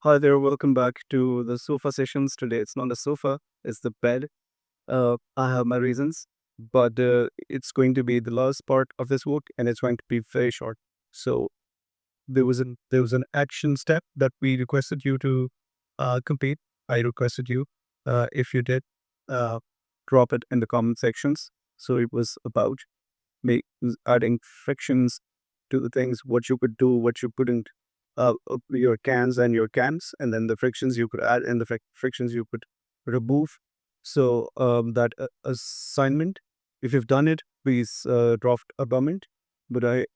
Hi there, welcome back to the sofa sessions. Today it's not a sofa, it's the bed. I have my reasons, but it's going to be the last part of this work and it's going to be very short. So there was an action step that we requested you to complete. I requested you, if you did, uh, drop it in the comment sections. So it was about adding frictions to the things, what you could do, what you couldn't, your cans and your cans, and then the frictions you could add and the frictions you could remove. So that assignment, if you've done it, please drop a comment. But I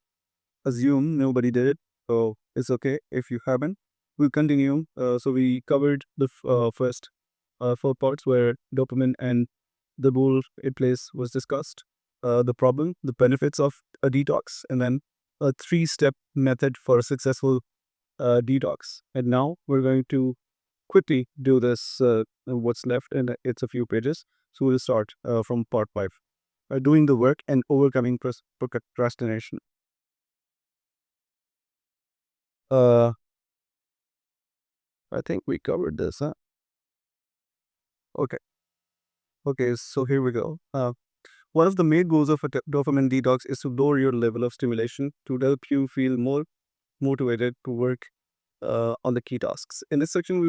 assume nobody did it, so it's okay if you haven't. We'll continue. So we covered the first four parts where dopamine and the role it plays was discussed, the problem, the benefits of a detox, and then a three-step method for a successful detox. And now we're going to quickly do this, what's left, and it's a few pages. So we'll start from part five, doing the work and overcoming procrastination. Uh, I think we covered this, huh? Okay. Okay, so here we go. One of the main goals of a dopamine detox is to lower your level of stimulation to help you feel more motivated to work on the key tasks. In this section,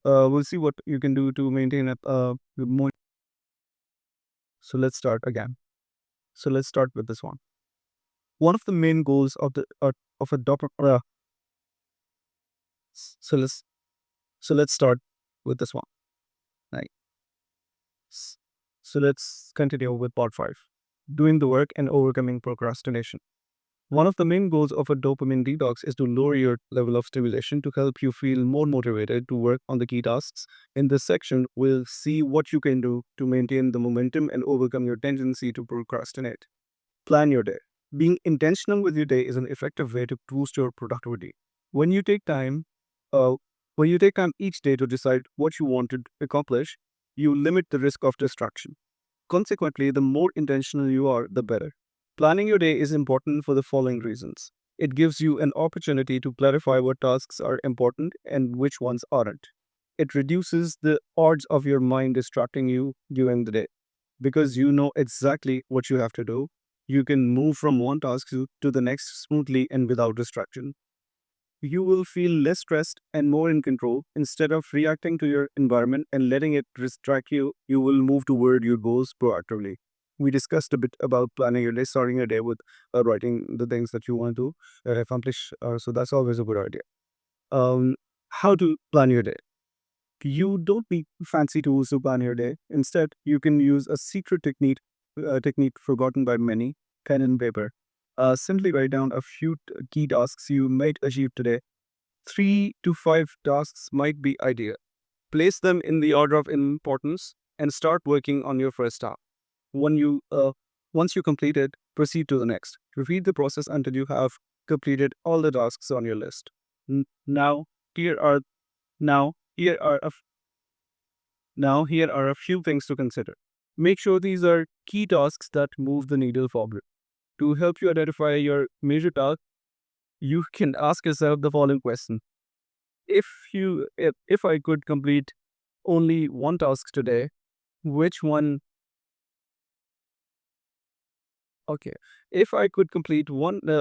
we'll see what you can do to maintain a more. So let's start again. So let's start with this one. One of the main goals of a dopamine. So let's start with this one. Right. S- So let's continue with part five, doing the work and overcoming procrastination. One of the main goals of a dopamine detox is to lower your level of stimulation to help you feel more motivated to work on the key tasks. In this section, we'll see what you can do to maintain the momentum and overcome your tendency to procrastinate. Plan your day. Being intentional with your day is an effective way to boost your productivity. When you take time, uh, when you take time each day to decide what you want to accomplish, you limit the risk of distraction. Consequently, the more intentional you are, the better. Planning your day is important for the following reasons. It gives you an opportunity to clarify what tasks are important and which ones aren't. It reduces the odds of your mind distracting you during the day. Because you know exactly what you have to do, you can move from one task to the next smoothly and without distraction. You will feel less stressed and more in control. Instead of reacting to your environment and letting it distract you, you will move toward your goals proactively. We discussed a bit about planning your day, starting your day with writing the things that you want to accomplish. So that's always a good idea. Um, how to plan your day? You don't need fancy tools to plan your day. Instead, you can use a secret technique forgotten by many: pen and paper. Simply write down a few key tasks you might achieve today. 3 to 5 tasks might be ideal. Place them in the order of importance and start working on your first task. When you once you complete it, proceed to the next. Repeat the process until you have completed all the tasks on your list. Now, here are now here are a here are a few things to consider. Make sure these are key tasks that move the needle forward. To help you identify your major task, you can ask yourself the following question: if I could complete only one task today, which one okay, if I could complete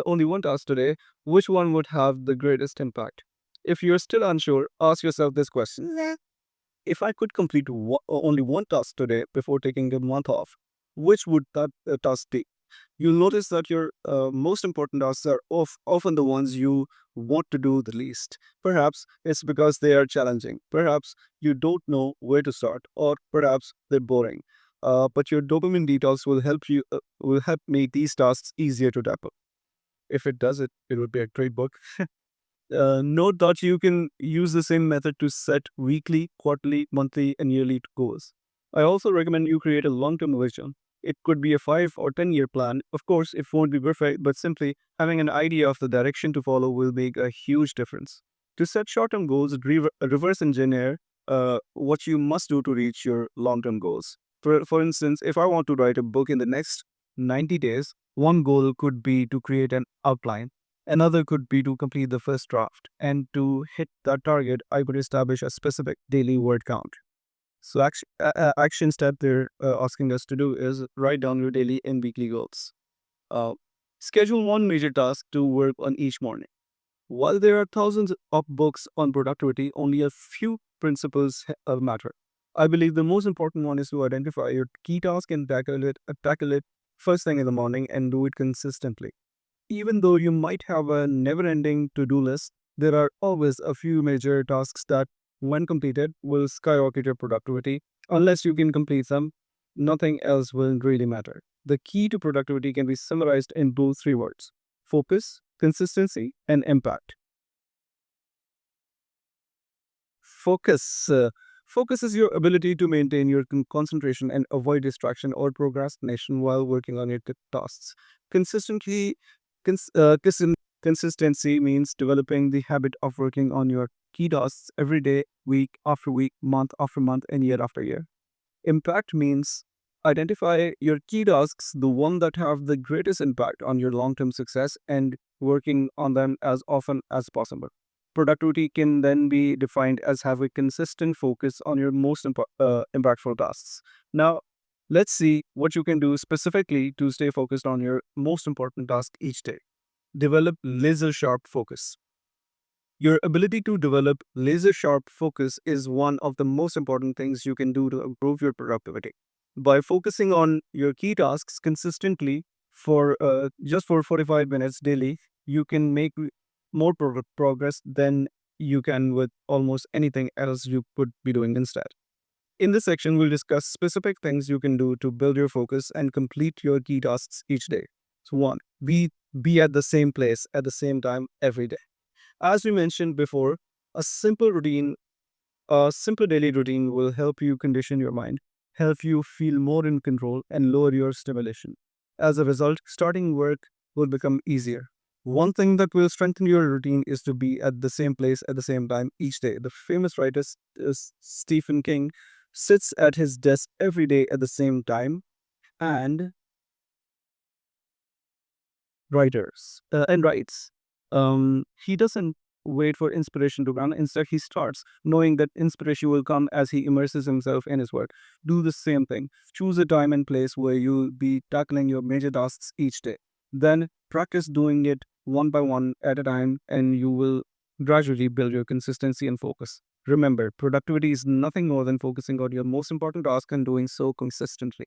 only one task today, which one would have the greatest impact? If you're still unsure, ask yourself this question: if I could complete only one task today before taking a month off, which would that task be? You'll notice that your most important tasks are often the ones you want to do the least. Perhaps it's because they are challenging. Perhaps you don't know where to start, or perhaps they're boring. But your dopamine detox will help make these tasks easier to tackle. If it does it, it would be a great book. Note that you can use the same method to set weekly, quarterly, monthly, and yearly goals. I also recommend you create a long term vision. It could be a 5 or 10 year plan. Of course, it won't be perfect, but simply having an idea of the direction to follow will make a huge difference. To set short term goals, reverse engineer what you must do to reach your long term goals. For instance, if I want to write a book in the next 90 days, one goal could be to create an outline. Another could be to complete the first draft. And to hit that target, I would establish a specific daily word count. So, action step they're asking us to do is write down your daily and weekly goals. Uh, Schedule one major task to work on each morning. While there are thousands of books on productivity, only a few principles matter. I believe the most important one is to identify your key task and tackle it first thing in the morning and do it consistently. Even though you might have a never ending to do list, there are always a few major tasks that, when completed, will skyrocket your productivity. Unless you can complete them, nothing else will really matter. The key to productivity can be summarized into three words: focus, consistency, and impact. Focus. Focus is your ability to maintain your concentration and avoid distraction or procrastination while working on your tasks. Consistently, consistency means developing the habit of working on your key tasks every day, week after week, month after month, and year after year. Impact means identify your key tasks, the one that have the greatest impact on your long-term success, and working on them as often as possible. Productivity can then be defined as having consistent focus on your most impactful tasks. Now, let's see what you can do specifically to stay focused on your most important task each day. Develop laser sharp focus. Your ability to develop laser sharp focus is one of the most important things you can do to improve your productivity. By focusing on your key tasks consistently for just for 45 minutes daily, you can make more progress than you can with almost anything else you could be doing instead. In this section, we'll discuss specific things you can do to build your focus and complete your key tasks each day. So, one, be at the same place at the same time every day. As we mentioned before, a simple routine, a simple daily routine will help you condition your mind, help you feel more in control, and lower your stimulation. As a result, starting work will become easier. One thing that will strengthen your routine is to be at the same place at the same time each day. The famous writer Stephen King sits at his desk every day at the same time and writes. He doesn't wait for inspiration to come. Instead, he starts knowing that inspiration will come as he immerses himself in his work. Do the same thing. Choose a time and place where you'll be tackling your major tasks each day. Then practice doing it one by one at a time, and you will gradually build your consistency and focus. Remember, productivity is nothing more than focusing on your most important task and doing so consistently.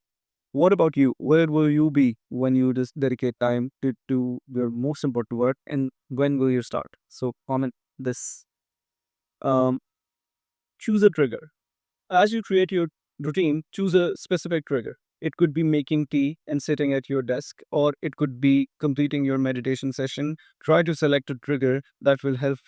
What about you? Where will you be when you just dedicate time to do your most important work, and when will you start? So comment this. Um, Choose a trigger. As you create your routine, choose a specific trigger. It could be making tea and sitting at your desk, or it could be completing your meditation session. Try to select a trigger that will help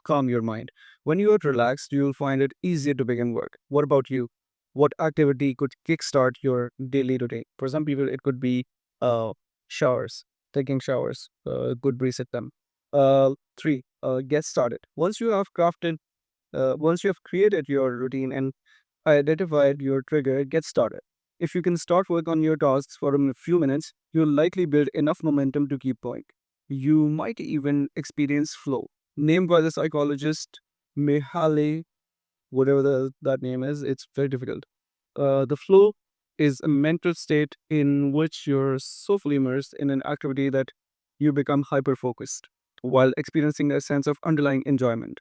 calm your mind. When you are relaxed, you'll find it easier to begin work. What about you? What activity could kickstart your daily routine? For some people, it could be uh, showers, taking showers. Could reset them. Three, get started. Once you have created your routine and identified your trigger, get started. If you can start work on your tasks for a few minutes, you'll likely build enough momentum to keep going. You might even experience flow. Named by the psychologist Mihaly, whatever that name is, it's very difficult. The flow is a mental state in which you're so fully immersed in an activity that you become hyper focused while experiencing a sense of underlying enjoyment.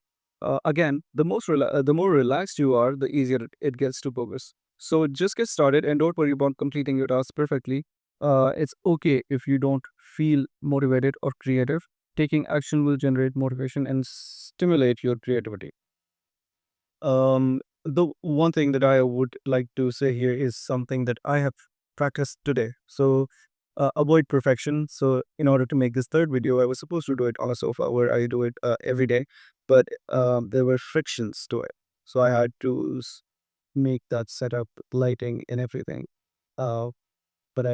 Again, the more relaxed you are, the easier it gets to focus. So just get started and don't worry about completing your task perfectly. It's okay if you don't feel motivated or creative. Taking action will generate motivation and stimulate your creativity. The one thing that I would like to say here is something that I have practiced today. So, avoid perfection. So, in order to make this third video, I was supposed to do it on a sofa where I do it every day, but there were frictions to it. So, I had to make that setup, lighting, and everything. Uh, but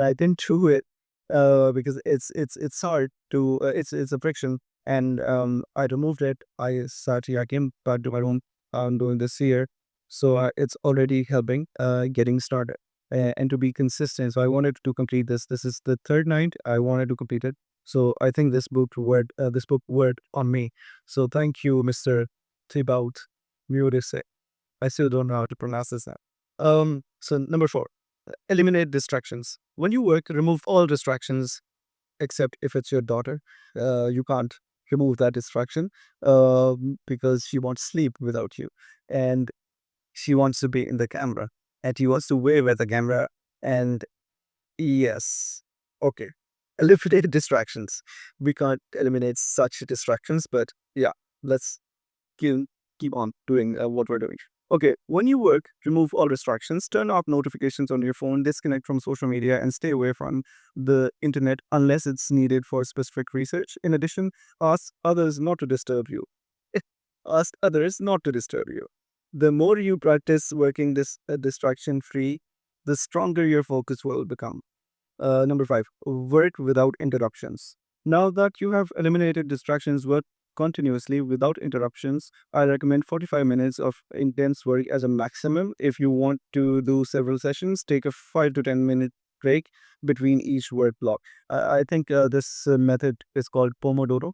I didn't do it because it's hard to it's a friction, and I removed it. I came back to my room doing this here, so it's already helping getting started. and to be consistent. So I wanted to complete this. This is the third night I wanted to complete it. So I think this book worked on me. So thank you, Mr. Thibaut Murise. I still don't know how to pronounce this now. So number four, eliminate distractions. When you work, remove all distractions except if it's your daughter. You can't remove that distraction because she wants sleep without you, and she wants to be in the camera, and he wants to wave at the camera. And yes, okay, eliminate distractions. We can't eliminate such distractions, but yeah, let's keep, keep on doing what we're doing. Okay, when you work, remove all distractions, turn off notifications on your phone, disconnect from social media, and stay away from the internet unless it's needed for specific research. In addition, ask others not to disturb you. Ask others not to disturb you. The more you practice working this distraction free, the stronger your focus will become. Number five, work without interruptions. Now that you have eliminated distractions, work continuously without interruptions. I recommend 45 minutes of intense work as a maximum. If you want to do several sessions, take a 5 to 10 minute break between each work block. I think this method is called Pomodoro,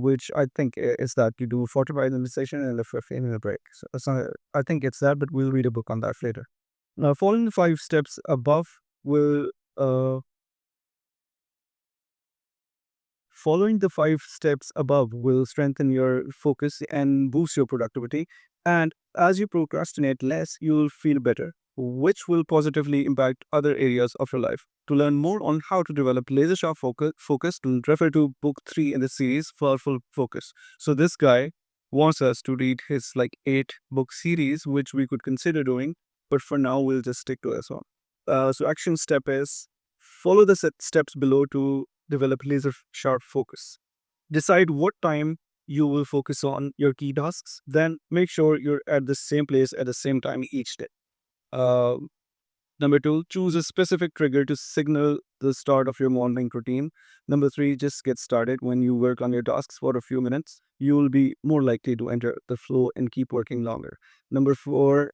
which I think is that you do 45-minute session and a 15-minute break. So I think it's that, but we'll read a book on that later. Following the 5 steps above will uh, Following the 5 steps above will strengthen your focus and boost your productivity. And as you procrastinate less, you'll feel better, which will positively impact other areas of your life. To learn more on how to develop laser sharp focus, refer to book 3 in the series, Powerful Focus. So this guy wants us to read his like 8 book series, which we could consider doing, but for now we'll just stick to this one. So action step is follow the steps below to develop laser sharp focus. Decide what time you will focus on your key tasks. Then make sure you're at the same place at the same time each day. Uh, Number two, choose a specific trigger to signal the start of your morning routine. Number three, just get started. When you work on your tasks for a few minutes, you will be more likely to enter the flow and keep working longer. Number four,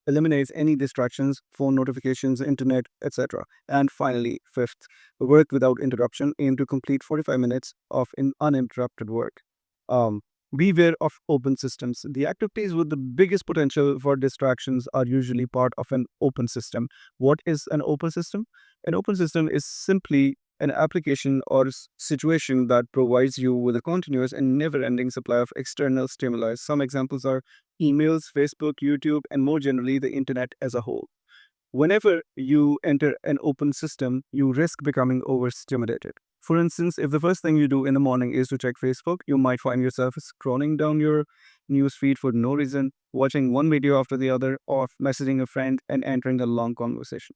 eliminates any distractions, phone notifications, internet, etc. And finally, fifth, work without interruption. Aim to complete 45 minutes of uninterrupted work. Um, Beware of open systems. The activities with the biggest potential for distractions are usually part of an open system. What is an open system? An open system is simply an application or situation that provides you with a continuous and never ending supply of external stimuli. Some examples are emails, Facebook, YouTube, and more generally, the internet as a whole. Whenever you enter an open system, you risk becoming overstimulated. For instance, if the first thing you do in the morning is to check Facebook, you might find yourself scrolling down your newsfeed for no reason, watching one video after the other, or messaging a friend and entering a long conversation.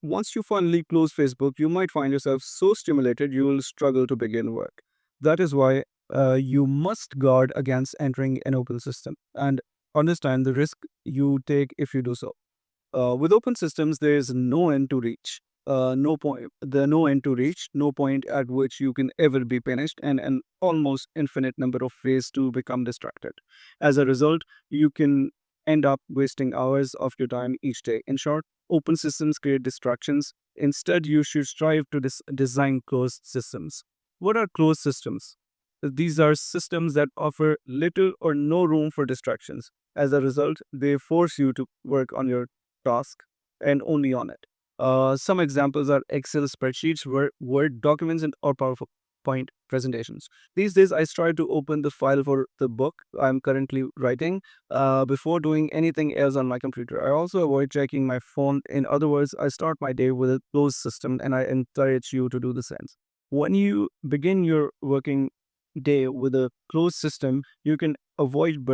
Once you finally close Facebook, you might find yourself so stimulated you will struggle to begin work. That is why you must guard against entering an open system and understand the risk you take if you do so. With open systems, there is no end to reach. No end to reach, no point at which you can ever be finished, and an almost infinite number of ways to become distracted. As a result, you can end up wasting hours of your time each day. In short, open systems create distractions. Instead, you should strive to design closed systems. What are closed systems? These are systems that offer little or no room for distractions. As a result, they force you to work on your task and only on it. Some examples are Excel spreadsheets, Word documents, and or PowerPoint presentations. These days, I try to open the file for the book I'm currently writing before doing anything else on my computer. I also avoid checking my phone. In other words, I start my day with a closed system, and I encourage you to do the same. When you begin your working day with a closed system, you can avoid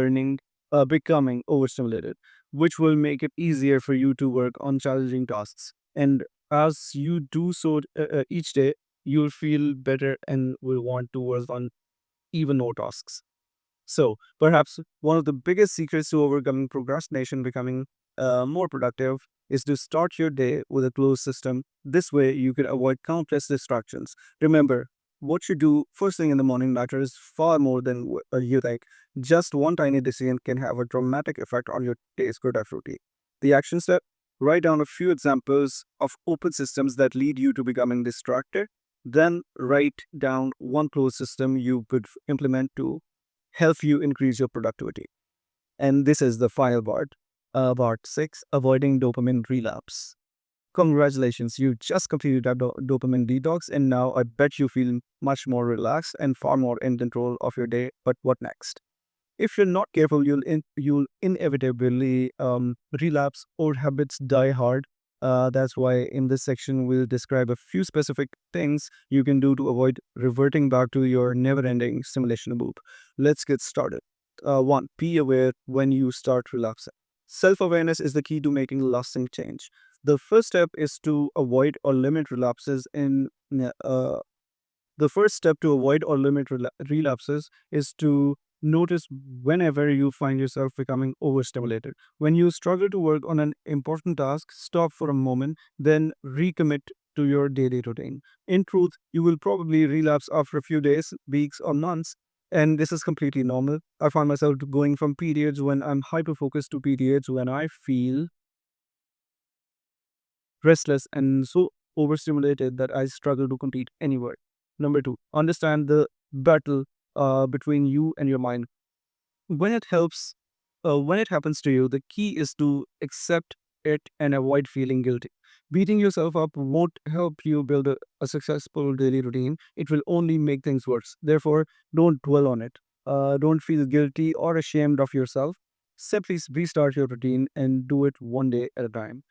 becoming overstimulated, which will make it easier for you to work on challenging tasks. And as you do so each day, you'll feel better and will want to work on even more tasks. So, perhaps one of the biggest secrets to overcoming procrastination, becoming more productive, is to start your day with a closed system. This way, you can avoid countless distractions. Remember, what you do first thing in the morning matters far more than you think. Just one tiny decision can have a dramatic effect on your day's productivity. The action step: Write down a few examples of open systems that lead you to becoming distracted. Then write down one closed system you could implement to help you increase your productivity. And this is the final part. Part 6, avoiding dopamine relapse. Congratulations, you just completed that dopamine detox, and now I bet you feel much more relaxed and far more in control of your day. But what next? If you're not careful, you'll inevitably relapse. Old habits die hard. That's why in this section we'll describe a few specific things you can do to avoid reverting back to your never-ending stimulation loop. Let's get started. One, be aware when you start relapsing. Self-awareness is the key to making lasting change. The first step is to avoid or limit relapses in uh, the first step to avoid or limit relapses is to notice whenever you find yourself becoming overstimulated. When you struggle to work on an important task, stop for a moment, then recommit to your daily routine. In truth, you will probably relapse after a few days, weeks, or months. And this is completely normal. I find myself going from periods when I'm hyper focused to periods when I feel restless and so overstimulated that I struggle to compete anywhere. Number two, understand the battle between you and your mind. When it helps, when it happens to you, the key is to accept it and avoid feeling guilty. Beating yourself up won't help you build a successful daily routine. It will only make things worse. Therefore, don't dwell on it. Don't feel guilty or ashamed of yourself. Simply restart your routine and do it one day at a time.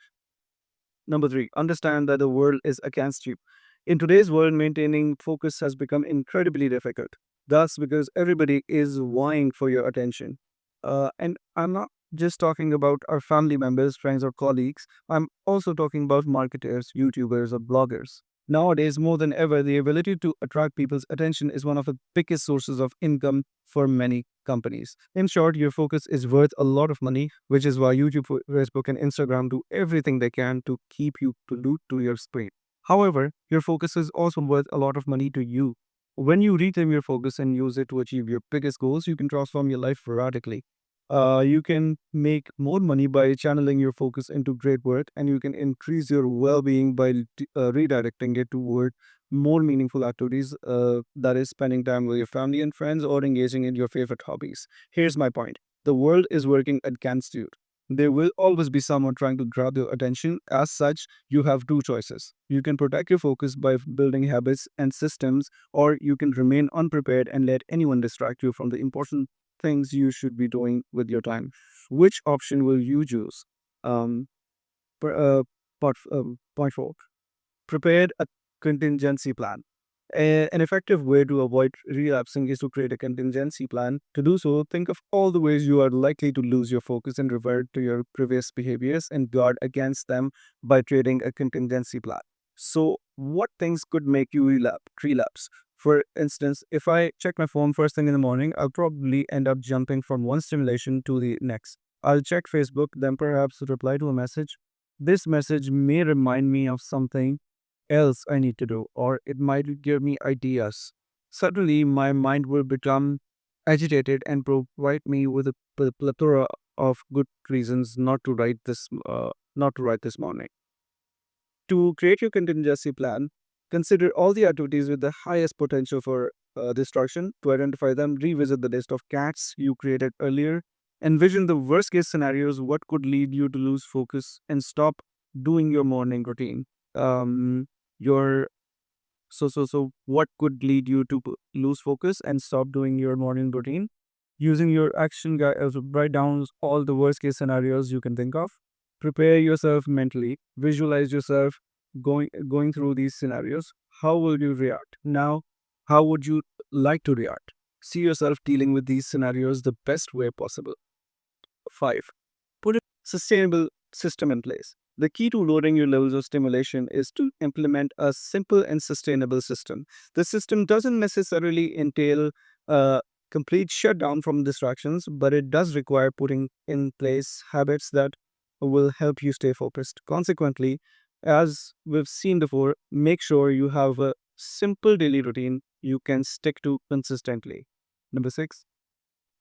Number three, understand that the world is against you. In today's world, maintaining focus has become incredibly difficult. That's because everybody is vying for your attention. And I'm not just talking about our family members, friends, or colleagues. I'm also talking about marketers, YouTubers, or bloggers. Nowadays, more than ever, the ability to attract people's attention is one of the biggest sources of income for many companies. In short, your focus is worth a lot of money, which is why YouTube, Facebook, and Instagram do everything they can to keep you glued to your screen. However, your focus is also worth a lot of money to you. When you reclaim your focus and use it to achieve your biggest goals, you can transform your life radically. You can make more money by channeling your focus into great work, and you can increase your well being by redirecting it toward more meaningful activities, that is, spending time with your family and friends or engaging in your favorite hobbies. Here's my point: the world is working against you. There will always be someone trying to grab your attention. As such, you have two choices. You can protect your focus by building habits and systems, or you can remain unprepared and let anyone distract you from the important things you should be doing with your time. Which option will you choose? Um, per- uh, point four. Prepare a contingency plan. An effective way to avoid relapsing is to create a contingency plan. To do so, think of all the ways you are likely to lose your focus and revert to your previous behaviors and guard against them by creating a contingency plan. So, what things could make you relapse? For instance, if I check my phone first thing in the morning, I'll probably end up jumping from one stimulation to the next. I'll check Facebook, then perhaps reply to a message. This message may remind me of something else I need to do, or it might give me ideas. Suddenly, my mind will become agitated and provide me with a plethora of good reasons not to write this morning. To create your contingency plan, consider all the activities with the highest potential for destruction. To identify them, revisit the list of cats you created earlier. Envision the worst case scenarios, what could lead you to lose focus and stop doing your morning routine. Your what could lead you to lose focus and stop doing your morning routine? Using your action guide, write down all the worst case scenarios you can think of. Prepare yourself mentally. Visualize yourself going through these scenarios. How will you react? Now, how would you like to react? See yourself dealing with these scenarios the best way possible. 5. Put a sustainable system in place. The key to lowering your levels of stimulation is to implement a simple and sustainable system. The system doesn't necessarily entail a complete shutdown from distractions, but it does require putting in place habits that will help you stay focused. Consequently, as we've seen before, make sure you have a simple daily routine you can stick to consistently. Number 6,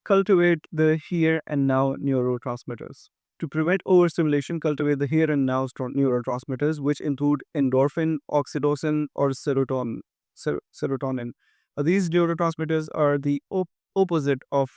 cultivate the here and now neurotransmitters. To prevent overstimulation, cultivate the here and now neurotransmitters, which include endorphin, oxytocin, or serotonin. These neurotransmitters are the opposite of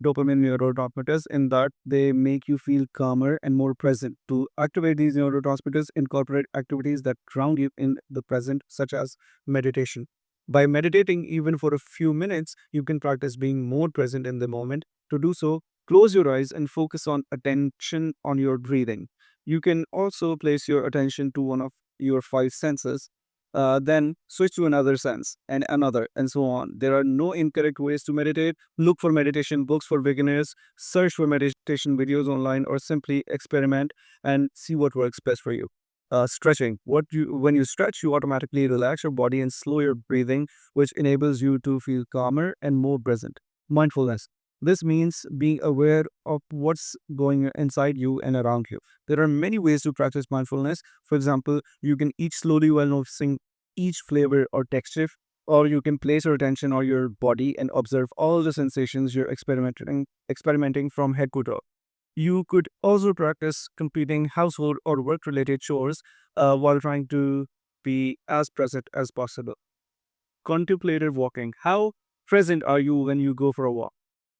dopamine neurotransmitters in that they make you feel calmer and more present. To activate these neurotransmitters, incorporate activities that ground you in the present, such as meditation. By meditating even for a few minutes, you can practice being more present in the moment. To do so, close your eyes and focus on attention on your breathing. You can also place your attention to one of your five senses, then switch to another sense and another, and so on. There are no incorrect ways to meditate. Look for meditation books for beginners, search for meditation videos online, or simply experiment and see what works best for you. Stretching. When you stretch, you automatically relax your body and slow your breathing, which enables you to feel calmer and more present. Mindfulness. This means being aware of what's going inside you and around you. There are many ways to practice mindfulness. For example, you can eat slowly while noticing each flavor or texture, or you can place your attention on your body and observe all the sensations you're experimenting from head to toe. You could also practice completing household or work related chores while trying to be as present as possible. Contemplative walking. How present are you when you go for a walk?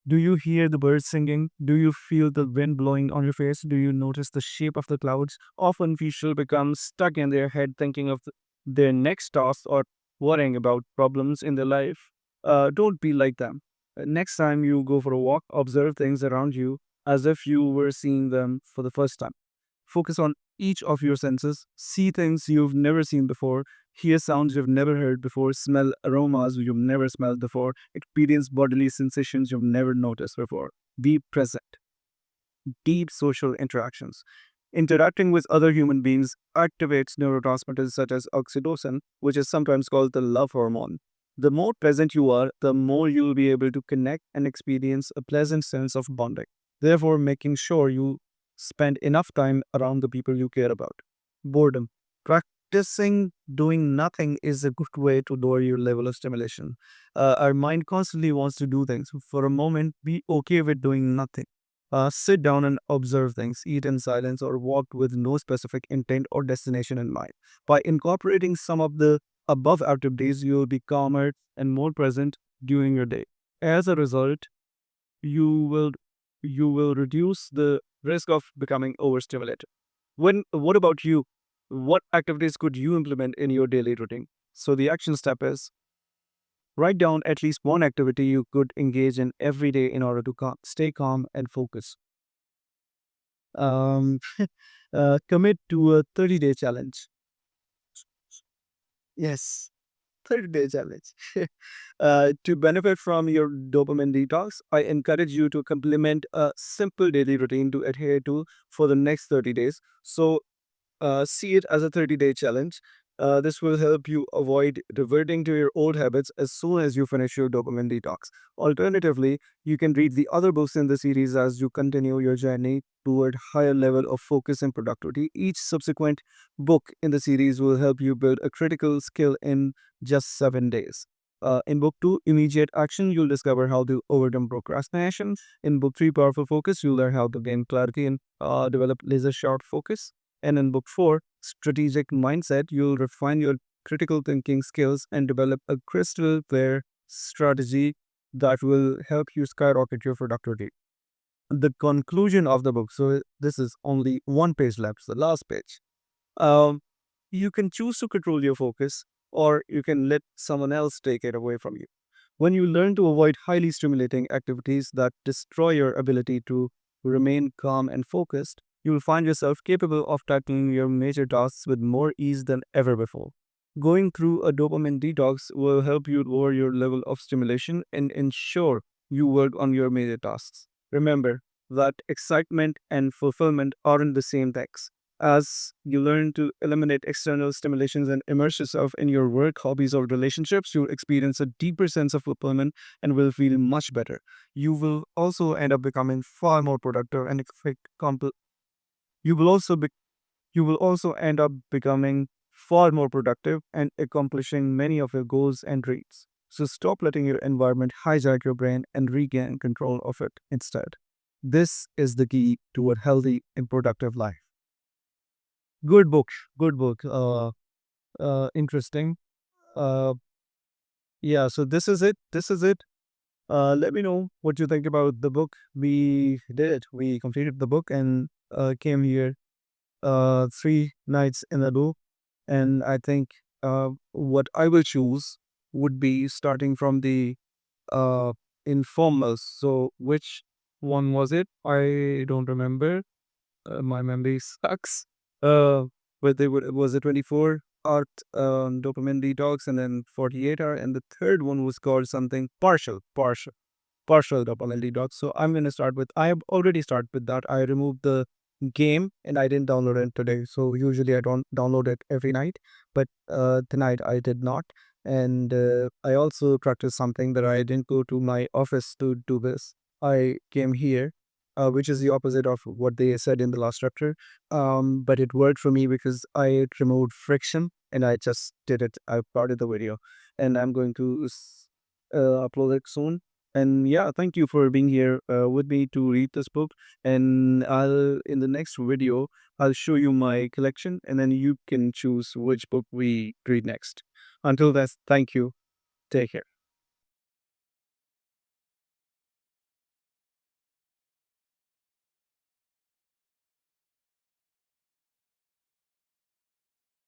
Do you hear the birds singing? Do you feel the wind blowing on your face? Do you notice the shape of the clouds? Often people become stuck in their head thinking of their next task or worrying about problems in their life. Don't be like them. Next time you go for a walk, observe things around you as if you were seeing them for the first time. Focus on each of your senses. See things you've never seen before. Hear sounds you've never heard before. Smell aromas you've never smelled before. Experience bodily sensations you've never noticed before. Be present. Deep social interactions. Interacting with other human beings activates neurotransmitters such as oxytocin, which is sometimes called the love hormone. The more present you are, the more you'll be able to connect and experience a pleasant sense of bonding. Therefore, making sure you spend enough time around the people you care about. Boredom. Practicing doing nothing is a good way to lower your level of stimulation. Our mind constantly wants to do things. For a moment, be okay with doing nothing. Sit down and observe things, eat in silence, or walk with no specific intent or destination in mind. By incorporating some of the above activities, you will be calmer and more present during your day. As a result, you will you will reduce the risk of becoming overstimulated. What about you? What activities could you implement in your daily routine? So the action step is write down at least one activity you could engage in every day in order to stay calm and focus. Um, commit to a 30-day challenge. Yes, 30-day challenge. To benefit from your dopamine detox, I encourage you to implement a simple daily routine to adhere to for the next 30 days. So see it as a 30-day challenge. This will help you avoid reverting to your old habits as soon as you finish your dopamine detox. Alternatively, you can read the other books in the series as you continue your journey toward higher level of focus and productivity. Each subsequent book in the series will help you build a critical skill in just 7 days. In book 2, Immediate Action, you'll discover how to overcome procrastination. In book 3, Powerful Focus, you'll learn how to gain clarity and develop laser sharp focus. And in book 4, Strategic Mindset, you'll refine your critical thinking skills and develop a crystal clear strategy that will help you skyrocket your productivity. The conclusion of the book, so this is only one page left, the last page. Um, you can choose to control your focus, or you can let someone else take it away from you. When you learn to avoid highly stimulating activities that destroy your ability to remain calm and focused, you will find yourself capable of tackling your major tasks with more ease than ever before. Going through a dopamine detox will help you lower your level of stimulation and ensure you work on your major tasks. Remember that excitement and fulfillment aren't the same things. As you learn to eliminate external stimulations and immerse yourself in your work, hobbies, or relationships, you'll experience a deeper sense of fulfillment and will feel much better. You will also end up becoming far more productive and you will also be you will also end up becoming far more productive and accomplishing many of your goals and dreams. So stop letting your environment hijack your brain and regain control of it instead. This is the key to a healthy and productive life. Good book. Good book. Interesting. Uh, yeah. So this is it. This is it. Let me know what you think about the book. We did. We completed the book and came here 3 nights in a row. And I think what I will choose would be starting from the uh, informals. So which one was it? I don't remember. My memory sucks. But they would was it 24 art dopamine detox and then 48 hour and the third one was called something partial dopamine detox. So I'm gonna start with I have already started with that. I removed the game and I didn't download it today. So usually I don't download it every night, but tonight I did not. And I also practiced something that I didn't go to my office to do this. I came here, which is the opposite of what they said in the last chapter. But it worked for me because I removed friction and I just did it. I uploaded the video, and I'm going to upload it soon. And yeah, thank you for being here with me to read this book. And I'll in the next video I'll show you my collection, and then you can choose which book we read next. Until then, thank you. Take care.